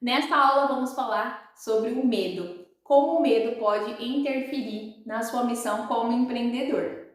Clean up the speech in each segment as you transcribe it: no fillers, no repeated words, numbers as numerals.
Nesta aula vamos falar sobre o medo. Como o medo pode interferir na sua missão como empreendedor.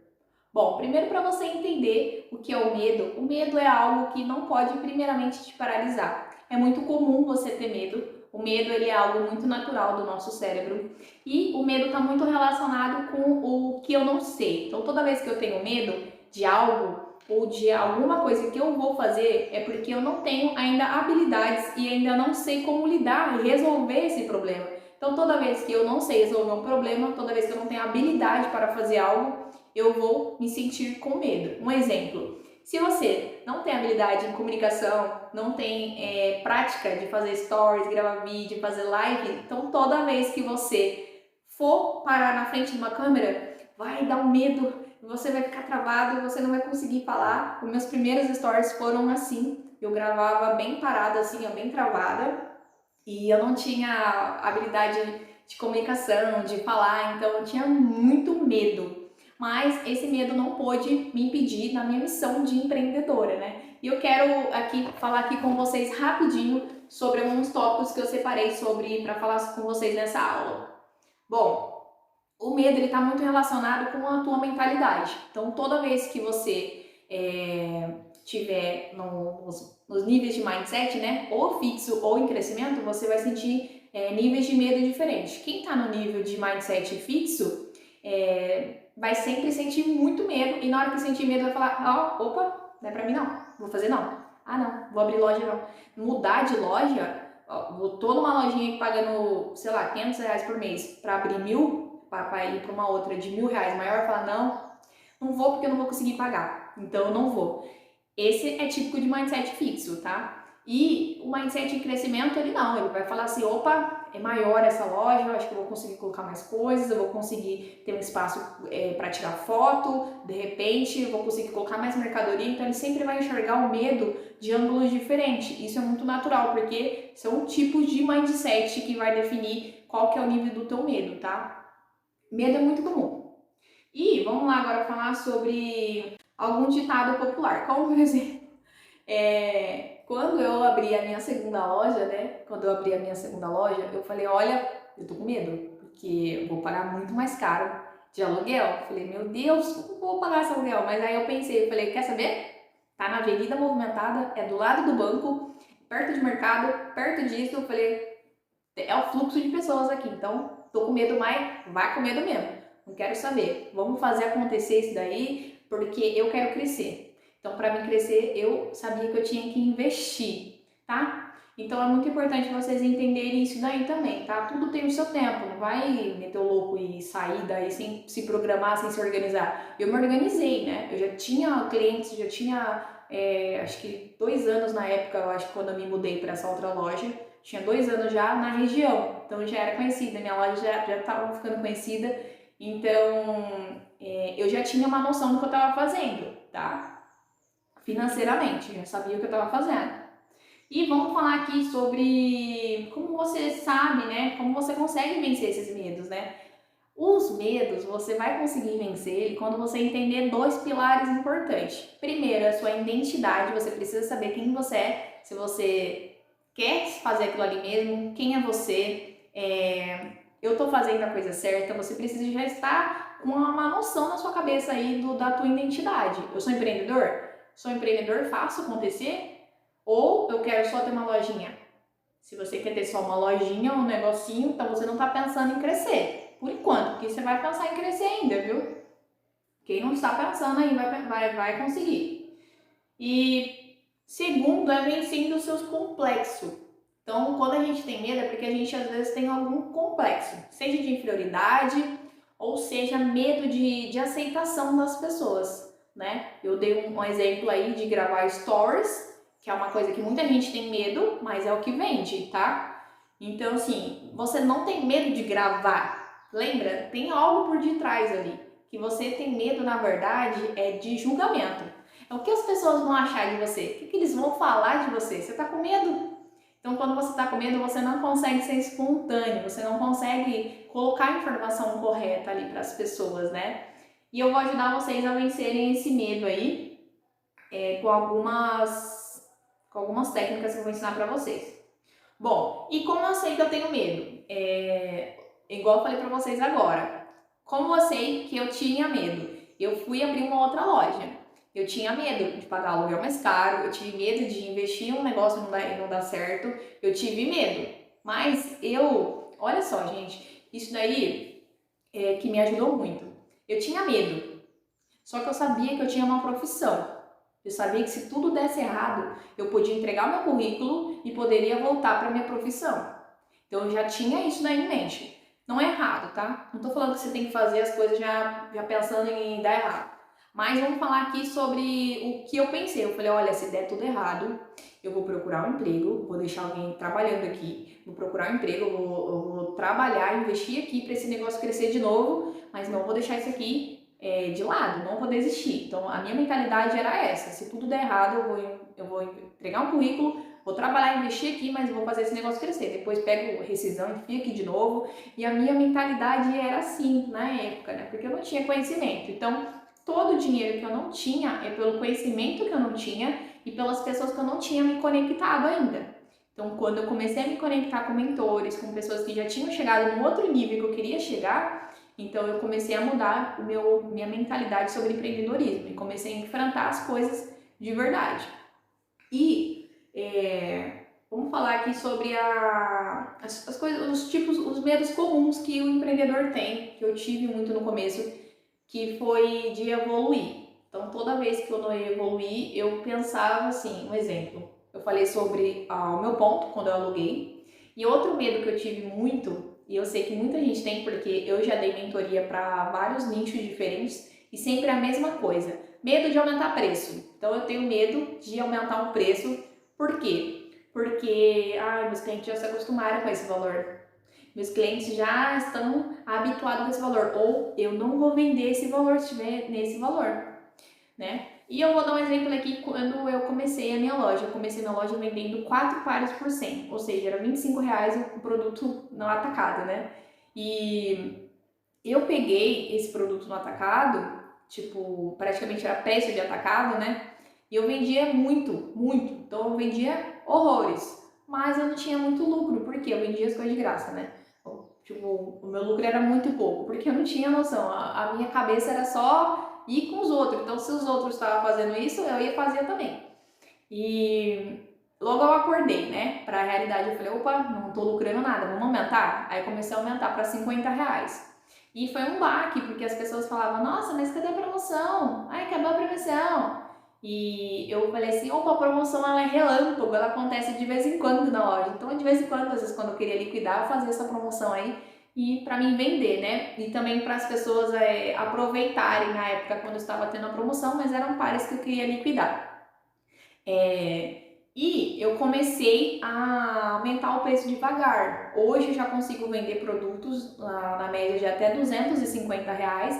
Bom, primeiro para você entender o que é o medo é algo que não pode primeiramente te paralisar. É muito comum você ter medo. O medo ele é algo muito natural do nosso cérebro e o medo está muito relacionado com o que eu não sei. Então, toda vez que eu tenho medo de algo ou de alguma coisa que eu vou fazer, é porque eu não tenho ainda habilidades e ainda não sei como lidar e resolver esse problema. Então, toda vez que eu não sei resolver um problema, toda vez que eu não tenho habilidade para fazer algo, eu vou me sentir com medo. Um exemplo: se você não tem habilidade em comunicação, não tem prática de fazer stories, gravar vídeo, fazer live, então toda vez que você for parar na frente de uma câmera, vai dar um medo, você vai ficar travado, você não vai conseguir falar. Os meus primeiros stories foram assim, eu gravava bem parada assim, bem travada, e eu não tinha habilidade de comunicação, de falar, então eu tinha muito medo. Mas esse medo não pôde me impedir na minha missão de empreendedora, né? E eu quero falar aqui com vocês rapidinho sobre alguns tópicos que eu separei para falar com vocês nessa aula. Bom, o medo está muito relacionado com a tua mentalidade. Então, toda vez que você tiver nos níveis de mindset, né, ou fixo ou em crescimento, você vai sentir níveis de medo diferentes. Quem está no nível de mindset fixo vai sempre sentir muito medo, e na hora que sentir medo vai falar: opa, não é pra mim não, vou fazer não. Ah não, vou abrir loja não. Mudar de loja, tô numa lojinha pagando, sei lá, R$ 500 por mês para abrir 1.000, para ir para uma outra de R$ 1.000 maior, falar: não vou porque eu não vou conseguir pagar, então eu não vou. Esse é típico de mindset fixo, tá? E o mindset em crescimento, ele vai falar assim: opa, é maior essa loja, eu acho que eu vou conseguir colocar mais coisas, eu vou conseguir ter um espaço para tirar foto, de repente eu vou conseguir colocar mais mercadoria. Então ele sempre vai enxergar o medo de ângulos diferentes. Isso é muito natural, porque são tipos de mindset que vai definir qual que é o nível do teu medo, tá? Medo é muito comum. E vamos lá agora falar sobre algum ditado popular, como por exemplo, quando eu abri a minha segunda loja, né? Quando eu abri a minha segunda loja, eu falei: olha, eu tô com medo, porque eu vou pagar muito mais caro de aluguel. Eu falei: meu Deus, como vou pagar esse aluguel? Mas aí eu pensei, eu falei: quer saber? Tá na avenida movimentada, é do lado do banco, perto de mercado, perto disso. Eu falei: é o fluxo de pessoas aqui, então tô com medo, mas vai com medo mesmo. Não quero saber. Vamos fazer acontecer isso daí, porque eu quero crescer. Então, para mim crescer, eu sabia que eu tinha que investir, tá? Então, é muito importante vocês entenderem isso daí também, tá? Tudo tem o seu tempo, não vai meter o louco e sair daí sem se programar, sem se organizar. Eu me organizei, né? Eu já tinha clientes, já tinha, acho que 2 anos na época, eu acho que quando eu me mudei para essa outra loja, tinha 2 anos já na região, então já era conhecida, minha loja já estava ficando conhecida, então eu já tinha uma noção do que eu estava fazendo, tá? Financeiramente, já sabia o que eu estava fazendo. E vamos falar aqui sobre como você sabe, né? Como você consegue vencer esses medos, né? Os medos você vai conseguir vencer ele quando você entender 2 pilares importantes. Primeiro, a sua identidade, você precisa saber quem você é, se você quer fazer aquilo ali mesmo, quem é você, eu tô fazendo a coisa certa. Você precisa já estar com uma noção na sua cabeça aí da tua identidade. Eu sou empreendedor? Sou empreendedor, faço acontecer? Ou eu quero só ter uma lojinha? Se você quer ter só uma lojinha, um negocinho, então você não está pensando em crescer. Por enquanto, porque você vai pensar em crescer ainda, viu? Quem não está pensando aí vai conseguir. E segundo é vencendo os seus complexos. Então, quando a gente tem medo é porque a gente às vezes tem algum complexo, seja de inferioridade ou seja medo de aceitação das pessoas, né? Eu dei um exemplo aí de gravar stories, que é uma coisa que muita gente tem medo, mas é o que vende, tá? Então, assim, você não tem medo de gravar. Lembra? Tem algo por detrás ali. Que você tem medo, na verdade, é de julgamento. É o que as pessoas vão achar de você? O que eles vão falar de você? Você tá com medo? Então, quando você tá com medo, você não consegue ser espontâneo, você não consegue colocar a informação correta ali para as pessoas, né? E eu vou ajudar vocês a vencerem esse medo aí com algumas técnicas que eu vou ensinar para vocês. Bom, e como eu sei que eu tenho medo? Igual eu falei pra vocês agora. Como eu sei que eu tinha medo? Eu fui abrir uma outra loja. Eu tinha medo de pagar aluguel mais caro, eu tive medo de investir em um negócio e não dar certo, eu tive medo. Mas olha só, gente, isso daí é que me ajudou muito. Eu tinha medo, só que eu sabia que eu tinha uma profissão. Eu sabia que se tudo desse errado, eu podia entregar meu currículo e poderia voltar para minha profissão. Então eu já tinha isso daí em mente. Não é errado, tá? Não tô falando que você tem que fazer as coisas já pensando em dar errado. Mas vamos falar aqui sobre o que eu pensei. Eu falei, olha, se der tudo errado, eu vou procurar um emprego, vou deixar alguém trabalhando aqui, vou procurar um emprego, eu vou trabalhar, investir aqui para esse negócio crescer de novo, mas não vou deixar isso aqui de lado, não vou desistir. Então a minha mentalidade era essa: se tudo der errado, eu vou entregar um currículo, vou trabalhar, investir aqui, mas vou fazer esse negócio crescer. Depois pego rescisão, enfio aqui de novo. E a minha mentalidade era assim na época, né? Porque eu não tinha conhecimento. Então todo o dinheiro que eu não tinha é pelo conhecimento que eu não tinha e pelas pessoas que eu não tinha me conectado ainda. Então, quando eu comecei a me conectar com mentores, com pessoas que já tinham chegado num outro nível que eu queria chegar, então eu comecei a mudar minha mentalidade sobre empreendedorismo e comecei a enfrentar as coisas de verdade. E vamos falar aqui sobre as coisas, os tipos, os medos comuns que o empreendedor tem, que eu tive muito no começo, que foi de evoluir. Então toda vez que eu não ia evoluir, eu pensava assim, um exemplo. Eu falei sobre o meu ponto quando eu aluguei. E outro medo que eu tive muito, e eu sei que muita gente tem, porque eu já dei mentoria para vários nichos diferentes e sempre a mesma coisa: medo de aumentar preço. Então eu tenho medo de aumentar o preço. Por quê? Porque meus clientes já se acostumaram com esse valor. Meus clientes já estão habituados com esse valor. Ou eu não vou vender esse valor se estiver nesse valor, né? E eu vou dar um exemplo aqui quando eu comecei a minha loja. Eu comecei minha loja vendendo 4 pares por 100, ou seja, era R$ 25 o produto no atacado, né? E eu peguei esse produto no atacado, tipo, praticamente era preço de atacado, né? E eu vendia muito, muito. Então eu vendia horrores. Mas eu não tinha muito lucro, porque eu vendia as coisas de graça, né? Tipo, o meu lucro era muito pouco, porque eu não tinha noção. A minha cabeça era só ir com os outros. Então, se os outros estavam fazendo isso, eu ia fazer também. E logo eu acordei, né? Pra realidade, eu falei, opa, não tô lucrando nada, vamos aumentar? Aí comecei a aumentar para R$ 50. E foi um baque, porque as pessoas falavam, nossa, mas cadê a promoção? Ai, acabou a promoção. E eu falei assim, opa, a promoção ela é relâmpago, ela acontece de vez em quando na loja. Então, de vez em quando, às vezes, quando eu queria liquidar, eu fazia essa promoção aí e para mim vender, né? E também para as pessoas aproveitarem na época quando estava tendo a promoção, mas eram pares que eu queria liquidar. E eu comecei a aumentar o preço devagar. Hoje eu já consigo vender produtos na média de até R$ 250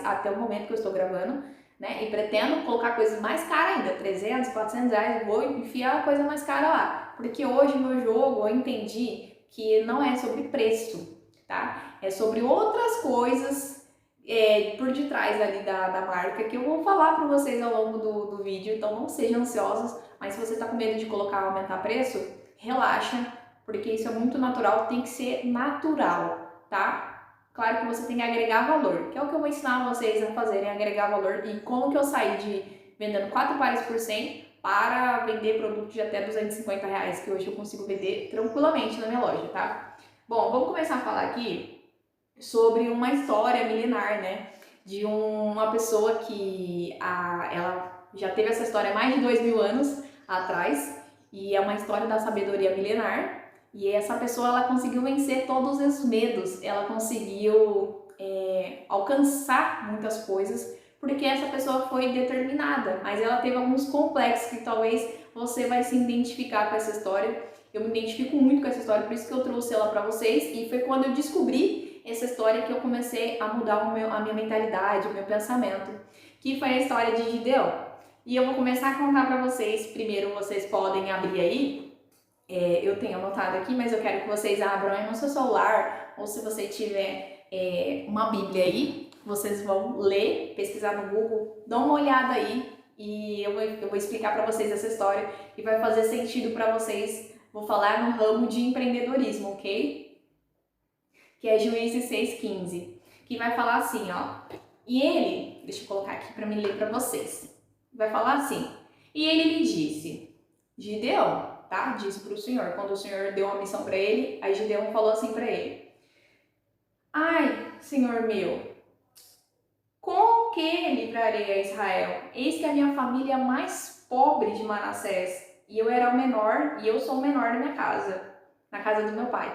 até o momento que eu estou gravando, né? E pretendo colocar coisas mais caras ainda, R$ 300, R$ 400, vou enfiar a coisa mais cara lá. Porque hoje o meu jogo eu entendi que não é sobre preço, tá? É sobre outras coisas por detrás ali da marca que eu vou falar para vocês ao longo do vídeo, então não sejam ansiosos, mas se você está com medo de aumentar preço, relaxa, porque isso é muito natural, tem que ser natural, tá? Claro que você tem que agregar valor, que é o que eu vou ensinar vocês a fazerem, agregar valor, e como que eu saí de vendendo 4 pares por 100 para vender produtos de até R$ 250, que hoje eu consigo vender tranquilamente na minha loja, tá? Bom, vamos começar a falar aqui sobre uma história milenar, né? De uma pessoa que ela já teve essa história há mais de 2.000 anos atrás, e é uma história da sabedoria milenar. E essa pessoa ela conseguiu vencer todos os medos, ela conseguiu alcançar muitas coisas, porque essa pessoa foi determinada, mas ela teve alguns complexos que talvez você vai se identificar com essa história. Eu me identifico muito com essa história, por isso que eu trouxe ela para vocês, e foi quando eu descobri essa história que eu comecei a mudar a minha mentalidade, o meu pensamento, que foi a história de Gideão. E eu vou começar a contar para vocês. Primeiro vocês podem abrir aí, eu tenho anotado aqui, mas eu quero que vocês abram aí no seu celular, ou se você tiver uma Bíblia aí, vocês vão ler, pesquisar no Google, dá uma olhada aí, e eu vou explicar para vocês essa história, e vai fazer sentido para vocês Vou falar no ramo de empreendedorismo, ok? Que é Juízes 6:15, que vai falar assim, ó. E ele, deixa eu colocar aqui para me ler para vocês. Vai falar assim: e ele lhe disse, Gideão, tá? Disse para o Senhor, quando o Senhor deu uma missão para ele, aí Gideão falou assim para ele: ai, Senhor meu, com que livrarei a Israel? Eis que a minha família é a mais pobre de Manassés, e eu era o menor, e eu sou o menor da minha casa, na casa do meu pai.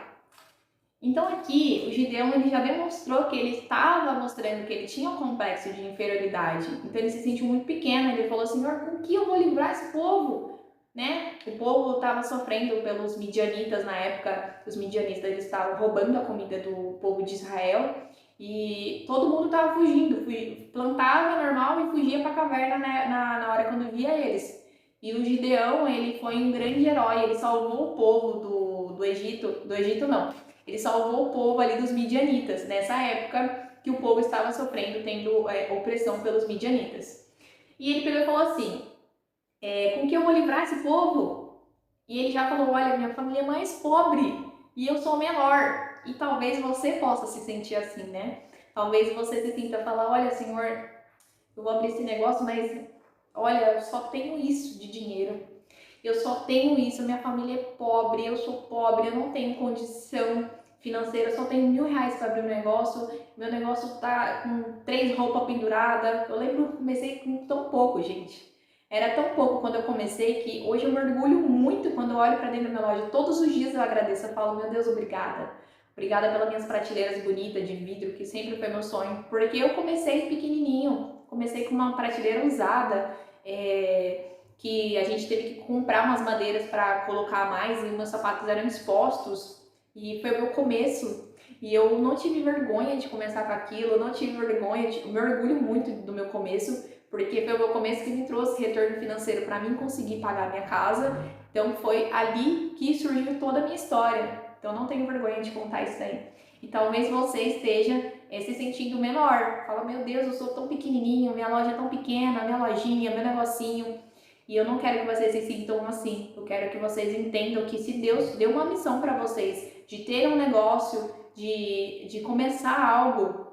Então aqui, o Gideão ele já demonstrou que ele estava mostrando que ele tinha um complexo de inferioridade. Então ele se sentiu muito pequeno, ele falou: Senhor, com que eu vou livrar esse povo? Né? O povo estava sofrendo pelos midianitas na época. Os midianitas eles estavam roubando a comida do povo de Israel e todo mundo estava fugindo. Plantava normal e fugia para a caverna, né, na hora quando via eles. E o Gideão, ele foi um grande herói, ele salvou o povo do Egito não, ele salvou o povo ali dos midianitas, nessa época que o povo estava sofrendo, tendo opressão pelos midianitas. E ele pegou e falou assim, com que eu vou livrar esse povo? E ele já falou, olha, minha família é mais pobre e eu sou menor. E talvez você possa se sentir assim, né? Talvez você se sinta falar, olha, Senhor, eu vou abrir esse negócio, mas olha, eu só tenho isso de dinheiro. Eu só tenho isso, minha família é pobre, eu sou pobre, eu não tenho condição financeira, eu só tenho R$1.000 para abrir um negócio, meu negócio tá com 3 roupas penduradas. Eu lembro que eu comecei com tão pouco, gente. Era tão pouco quando eu comecei que hoje eu me orgulho muito quando eu olho para dentro da minha loja. Todos os dias eu agradeço, eu falo, meu Deus, obrigada. Obrigada pelas minhas prateleiras bonitas de vidro, que sempre foi meu sonho. Porque eu comecei pequenininho, comecei com uma prateleira usada, que a gente teve que comprar umas madeiras para colocar mais e meus sapatos eram expostos. E foi o meu começo. E eu não tive vergonha de começar com aquilo, eu não tive vergonha, eu me orgulho muito do meu começo, porque foi o meu começo que me trouxe retorno financeiro para mim conseguir pagar a minha casa. Então foi ali que surgiu toda a minha história. Então não tenho vergonha de contar isso aí. E talvez você esteja se sentindo menor. Fala, meu Deus, eu sou tão pequenininho, minha loja é tão pequena, minha lojinha, meu negocinho. E eu não quero que vocês se sintam assim. Eu quero que vocês entendam que se Deus deu uma missão para vocês de ter um negócio, de começar algo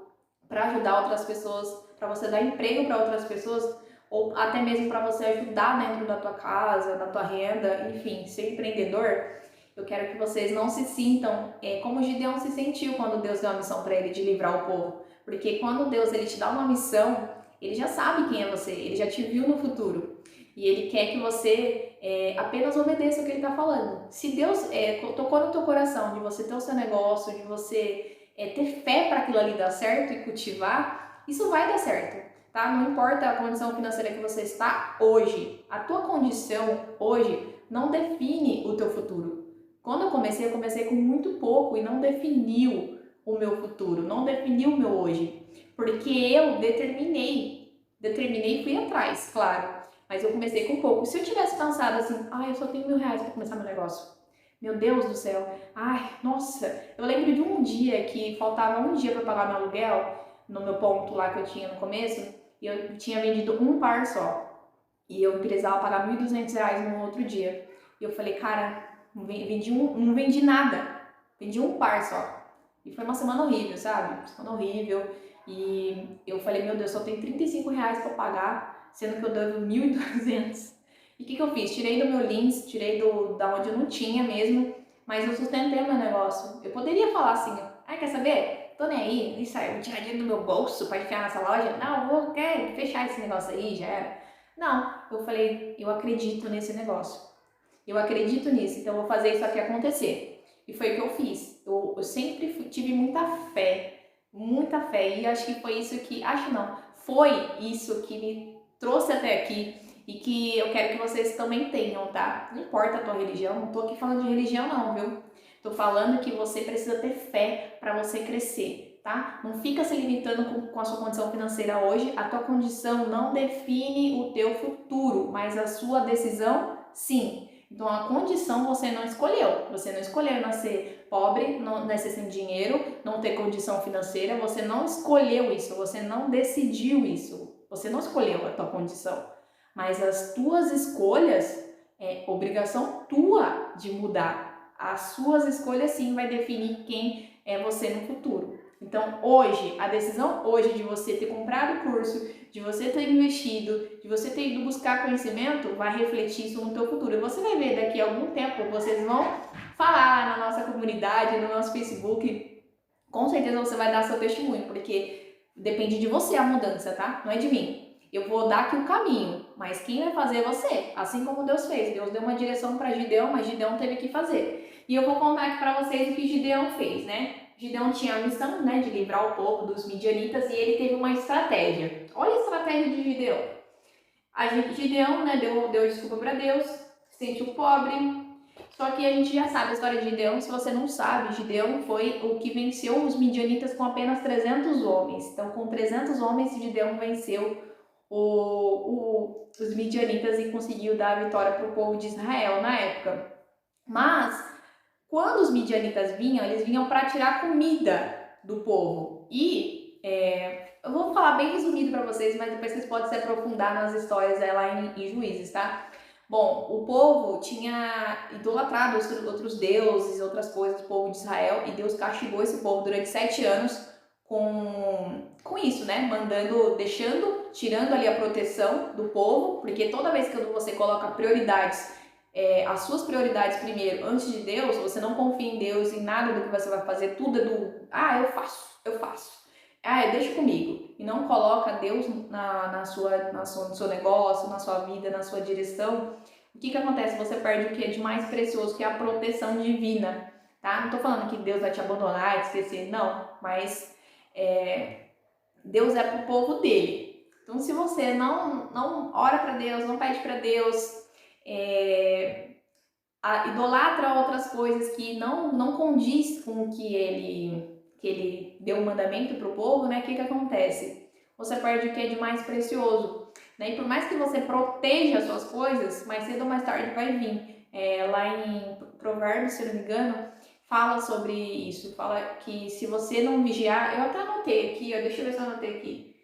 para ajudar outras pessoas, para você dar emprego para outras pessoas, ou até mesmo para você ajudar dentro da tua casa, da tua renda, enfim, ser empreendedor, eu quero que vocês não se sintam como Gideão se sentiu quando Deus deu uma missão para ele de livrar o povo. Porque quando Deus ele te dá uma missão, ele já sabe quem é você, ele já te viu no futuro. E ele quer que você apenas obedeça o que ele está falando. Se Deus tocou no teu coração de você ter o seu negócio, de você ter fé para aquilo ali dar certo e cultivar, isso vai dar certo, tá? Não importa a condição financeira que você está hoje. A tua condição hoje não define o teu futuro. Quando eu comecei com muito pouco e não definiu o meu futuro, não definiu o meu hoje. Porque eu determinei e fui atrás, claro. Mas eu comecei com pouco. Se eu tivesse pensado assim, eu só tenho R$1.000 para começar meu negócio. Meu Deus do céu. Nossa. Eu lembro de um dia que faltava um dia para pagar meu aluguel, no meu ponto lá que eu tinha no começo, e eu tinha vendido um par só. E eu precisava pagar R$1.200 no outro dia. E eu falei, cara, não vendi nada. Vendi um par só. E foi uma semana horrível, sabe? Semana horrível. E eu falei, meu Deus, só tenho R$35 para pagar, sendo que eu devo 1.200. E o que eu fiz? Tirei do meu Lins, tirei da onde eu não tinha mesmo, mas eu sustentei o meu negócio. Eu poderia falar assim, quer saber? Tô nem aí, isso aí, vou tirar dinheiro do meu bolso para enfiar nessa loja. Não, quero fechar esse negócio aí, já era. Não, eu falei, eu acredito nesse negócio. Eu acredito nisso, então eu vou fazer isso aqui acontecer. E foi o que eu fiz. Eu sempre tive muita fé, e acho que foi isso que, foi isso que me trouxe até aqui e que eu quero que vocês também tenham, tá? Não importa a tua religião, não tô aqui falando de religião não, viu? Tô falando que você precisa ter fé para você crescer, tá? Não fica se limitando com a sua condição financeira hoje, a tua condição não define o teu futuro, mas a sua decisão, sim. Então a condição você não escolheu nascer pobre, não nascer sem dinheiro, não ter condição financeira, você não escolheu isso, você não decidiu isso, você não escolheu a tua condição, mas as tuas escolhas É obrigação tua de mudar. As suas escolhas sim vai definir quem é você no futuro. Então, hoje, a decisão hoje de você ter comprado o curso, de você ter investido, de você ter ido buscar conhecimento, vai refletir isso no teu futuro. E você vai ver daqui a algum tempo, vocês vão falar na nossa comunidade, no nosso Facebook, com certeza você vai dar seu testemunho, porque depende de você a mudança, tá? Não é de mim. Eu vou dar aqui o caminho, mas quem vai fazer é você, assim como Deus fez. Deus deu uma direção para Gideão, mas Gideão teve que fazer. E eu vou contar aqui para vocês o que Gideão fez, né? Gideão tinha a missão, né, de livrar o povo dos midianitas e ele teve uma estratégia. Olha a estratégia de Gideão. Gideão, né, deu desculpa para Deus, se sentiu pobre. Só que a gente já sabe a história de Gideão. Se você não sabe, Gideão foi o que venceu os midianitas com apenas 300 homens. Então, com 300 homens, Gideão venceu os midianitas e conseguiu dar a vitória para o povo de Israel na época. Mas, quando os midianitas vinham, eles vinham para tirar comida do povo. E eu vou falar bem resumido para vocês, mas depois vocês podem se aprofundar nas histórias lá em Juízes, tá? Bom, o povo tinha idolatrado outros deuses, outras coisas do povo de Israel, e Deus castigou esse povo durante 7 anos com isso, né? Tirando ali a proteção do povo, porque toda vez que você coloca prioridades, as suas prioridades primeiro, antes de Deus, você não confia em Deus, em nada do que você vai fazer, tudo é eu faço. Deixa comigo. E não coloca Deus no seu negócio, na sua vida, na sua direção. O que acontece? Você perde o que é de mais precioso, que é a proteção divina, tá? Não tô falando que Deus vai te abandonar e te esquecer, não. Mas Deus é pro povo dele. Então, se você não ora para Deus, não pede para Deus, idolatra outras coisas que não condiz com o que ele deu um mandamento para o povo, né? O que acontece? Você perde o que é de mais precioso, né? E por mais que você proteja as suas coisas, mais cedo ou mais tarde vai vir. Lá em Provérbios, se não me engano, fala sobre isso. Fala que se você não vigiar... Eu até anotei aqui, ó, deixa eu ver se eu anotei aqui.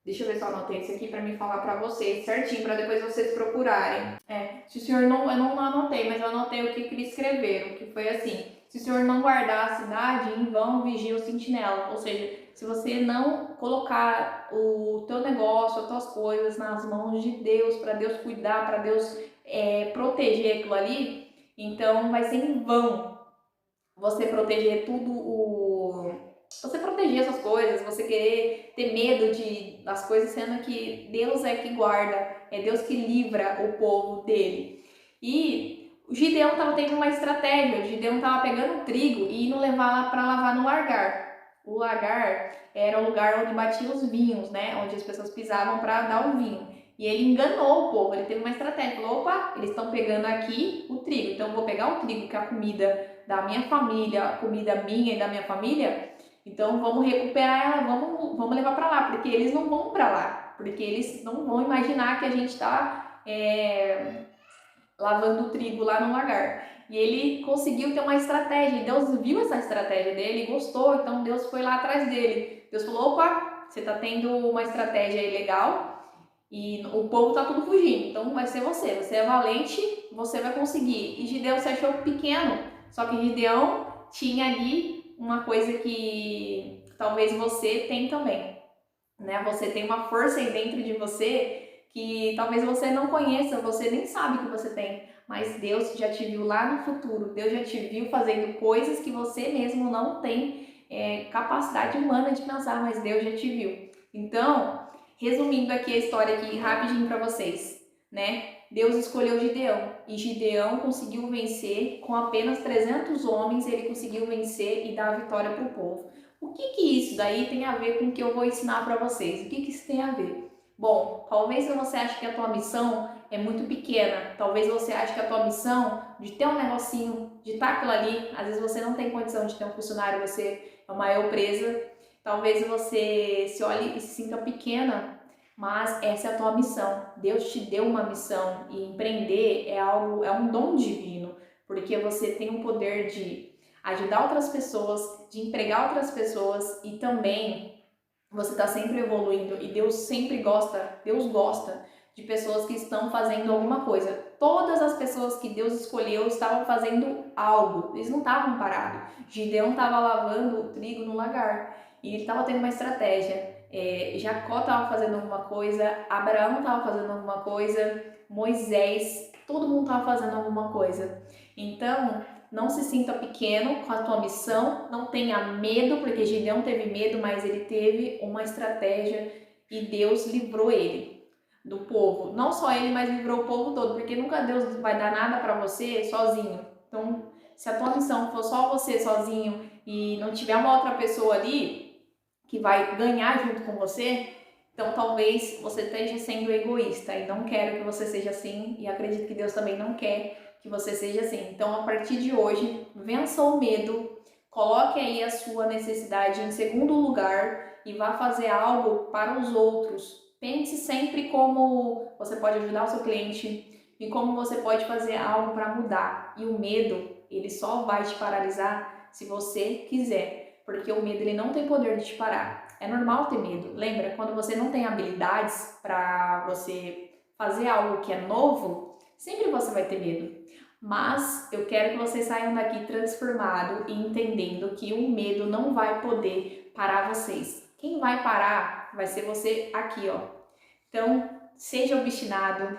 Deixa eu ver se eu anotei isso aqui para me falar para vocês certinho, para depois vocês procurarem. Se o senhor não... Eu não anotei, mas eu anotei o que eles escreveram, que foi assim: se o senhor não guardar a cidade, em vão vigia o sentinela. Ou seja, se você não colocar o teu negócio, as tuas coisas nas mãos de Deus, para Deus cuidar, para Deus proteger aquilo ali, então vai ser em vão você proteger você proteger essas coisas, você querer ter medo das coisas, sendo que Deus é que guarda, é Deus que livra o povo dele. E o Gideão estava tendo uma estratégia. O Gideão estava pegando trigo e indo levar para lavar no lagar. O lagar era o lugar onde batiam os vinhos, né? Onde as pessoas pisavam para dar o vinho. E ele enganou o povo, ele teve uma estratégia. Falou: opa, eles estão pegando aqui o trigo, então eu vou pegar o trigo, que é a comida da minha família, a comida minha e da minha família. Então vamos recuperar ela, vamos levar para lá, porque eles não vão para lá, porque eles não vão imaginar que a gente está lavando o trigo lá no lagar. E ele conseguiu ter uma estratégia, e Deus viu essa estratégia dele e gostou, então Deus foi lá atrás dele. Deus falou: opa, você está tendo uma estratégia aí legal e o povo está tudo fugindo, então vai ser você é valente, você vai conseguir. E Gideão se achou pequeno, só que Gideão tinha ali uma coisa que talvez você tem também, né? Você tem uma força aí dentro de você que talvez você não conheça, você nem sabe que você tem, mas Deus já te viu lá no futuro, Deus já te viu fazendo coisas que você mesmo não tem capacidade humana de pensar, mas Deus já te viu. Então, resumindo aqui a história aqui rapidinho para vocês, né? Deus escolheu Gideão e Gideão conseguiu vencer com apenas 300 homens, ele conseguiu vencer e dar a vitória para o povo. O que isso daí tem a ver com o que eu vou ensinar para vocês? O que isso tem a ver? Bom, talvez você ache que a tua missão é muito pequena, talvez você ache que a tua missão de ter um negocinho, de estar aquilo ali, às vezes você não tem condição de ter um funcionário, você é uma empresa, talvez você se olhe e se sinta pequena, mas essa é a tua missão. Deus te deu uma missão e empreender é um dom divino, porque você tem o poder de ajudar outras pessoas, de empregar outras pessoas e também você está sempre evoluindo e Deus gosta de pessoas que estão fazendo alguma coisa. Todas as pessoas que Deus escolheu estavam fazendo algo, eles não estavam parados. Gideão estava lavando o trigo no lagar e ele estava tendo uma estratégia. Jacó estava fazendo alguma coisa, Abraão estava fazendo alguma coisa, Moisés, todo mundo estava fazendo alguma coisa. Então, não se sinta pequeno com a tua missão, não tenha medo, porque Gideão teve medo, mas ele teve uma estratégia e Deus livrou ele do povo. Não só ele, mas livrou o povo todo, porque nunca Deus vai dar nada para você sozinho. Então, se a tua missão for só você sozinho e não tiver uma outra pessoa ali que vai ganhar junto com você, então talvez você esteja sendo egoísta e não quero que você seja assim, e acredito que Deus também não quer que você seja assim. Então, a partir de hoje, vença o medo, coloque aí a sua necessidade em segundo lugar e vá fazer algo para os outros. Pense sempre como você pode ajudar o seu cliente e como você pode fazer algo para mudar. E o medo, ele só vai te paralisar se você quiser, porque o medo ele não tem poder de te parar. É normal ter medo. Lembra, quando você não tem habilidades para você fazer algo que é novo, sempre você vai ter medo. Mas eu quero que vocês saiam daqui transformados e entendendo que o medo não vai poder parar vocês. Quem vai parar vai ser você aqui, ó. Então, seja obstinado,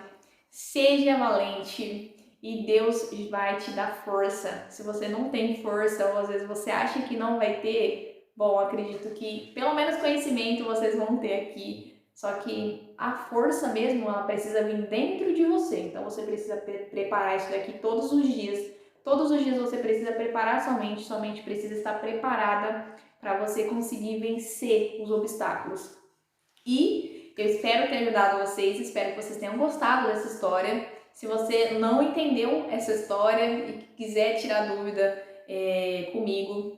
seja valente e Deus vai te dar força. Se você não tem força ou às vezes você acha que não vai ter, bom, acredito que pelo menos conhecimento vocês vão ter aqui. Só que a força mesmo, ela precisa vir dentro de você. Então você precisa preparar isso daqui todos os dias. Todos os dias você precisa preparar sua mente precisa estar preparada para você conseguir vencer os obstáculos. E eu espero ter ajudado vocês, espero que vocês tenham gostado dessa história. Se você não entendeu essa história e quiser tirar dúvida comigo,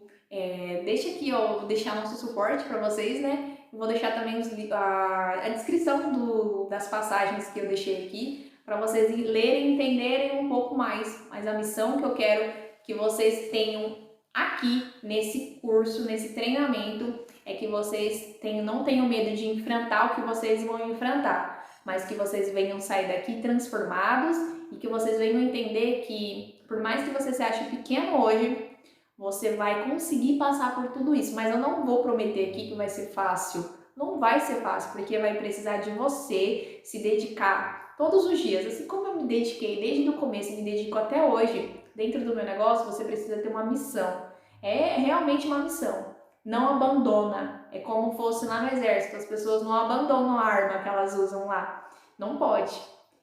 deixa aqui, ó, vou deixar nosso suporte para vocês, né? Vou deixar também a descrição das passagens que eu deixei aqui para vocês lerem e entenderem um pouco mais. Mas a missão que eu quero que vocês tenham aqui nesse curso, nesse treinamento, é que vocês não tenham medo de enfrentar o que vocês vão enfrentar, mas que vocês venham sair daqui transformados e que vocês venham entender que, por mais que você se ache pequeno hoje, você vai conseguir passar por tudo isso, mas eu não vou prometer aqui que vai ser fácil. Não vai ser fácil, porque vai precisar de você se dedicar todos os dias. Assim como eu me dediquei desde o começo e me dedico até hoje, dentro do meu negócio, você precisa ter uma missão. É realmente uma missão. Não abandona. É como fosse lá no exército. As pessoas não abandonam a arma que elas usam lá. Não pode.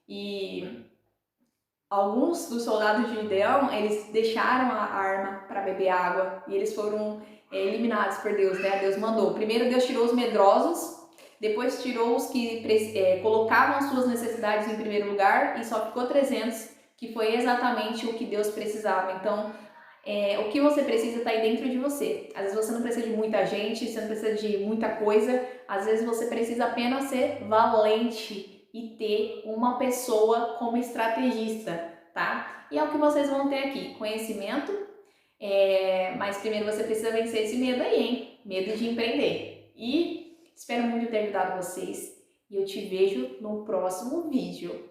E alguns dos soldados de Gideão, eles deixaram a arma para beber água e eles foram eliminados por Deus, né? Deus mandou. Primeiro Deus tirou os medrosos, depois tirou os que colocavam as suas necessidades em primeiro lugar e só ficou 300, que foi exatamente o que Deus precisava. Então, o que você precisa está aí dentro de você. Às vezes você não precisa de muita gente, você não precisa de muita coisa, às vezes você precisa apenas ser valente e ter uma pessoa como estrategista, tá? E é o que vocês vão ter aqui, conhecimento, mas primeiro você precisa vencer esse medo aí, hein? Medo de empreender. E espero muito ter ajudado vocês e eu te vejo no próximo vídeo.